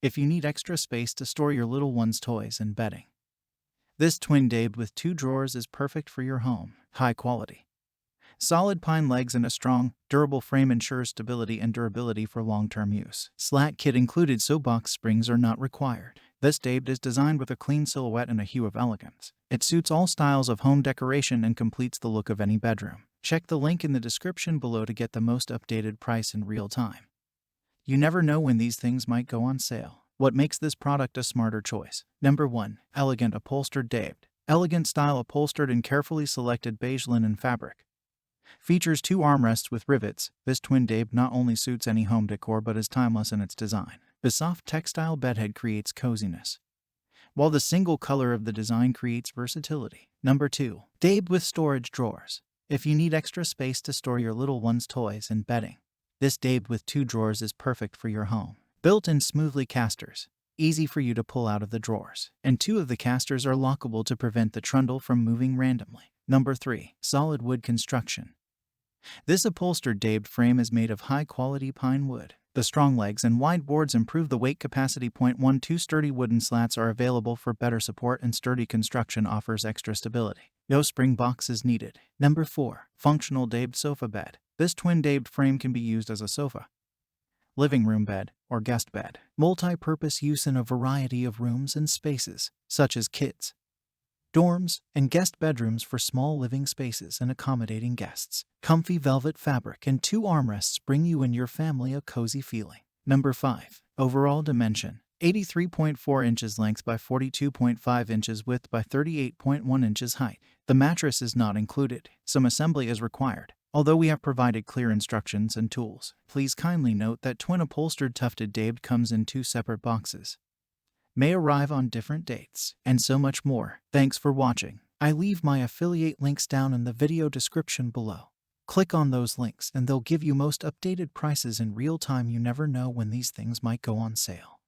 if you need extra space to store your little one's toys and bedding. This twin Daybed with 2 drawers is perfect for your home. High quality. Solid pine legs and a strong, durable frame ensure stability and durability for long-term use. Slat kit included, so box springs are not required. This Daybed is designed with a clean silhouette and a hue of elegance. It suits all styles of home decoration and completes the look of any bedroom. Check the link in the description below to get the most updated price in real time. You never know when these things might go on sale. What makes this product a smarter choice? Number 1. Elegant Upholstered Daybed. Elegant style upholstered in carefully selected beige linen fabric. Features 2 armrests with rivets. This twin Daybed not only suits any home decor but is timeless in its design. The soft textile bedhead creates coziness, while the single color of the design creates versatility. Number 2. Daybed with storage drawers. If you need extra space to store your little one's toys and bedding, this Daybed with 2 drawers is perfect for your home. Built-in smoothly casters, easy for you to pull out of the drawers, and 2 of the casters are lockable to prevent the trundle from moving randomly. Number 3. Solid wood construction. This upholstered Daybed frame is made of high-quality pine wood. The strong legs and wide boards improve the weight capacity. 2 sturdy wooden slats are available for better support, and sturdy construction offers extra stability. No spring box is needed. Number 4. Functional Daybed sofa bed. This twin Daybed frame can be used as a sofa, living room bed, or guest bed. Multi-purpose use in a variety of rooms and spaces, such as kids, dorms, and guest bedrooms for small living spaces and accommodating guests. Comfy velvet fabric and 2 armrests bring you and your family a cozy feeling. Number 5. Overall dimension. 83.4 inches length by 42.5 inches width by 38.1 inches height. The mattress is not included. Some assembly is required, although we have provided clear instructions and tools. Please kindly note that twin upholstered tufted Daybed comes in 2 separate boxes, may arrive on different dates, and so much more. Thanks for watching. I leave my affiliate links down in the video description below. Click on those links and they'll give you most updated prices in real time. You never know when these things might go on sale.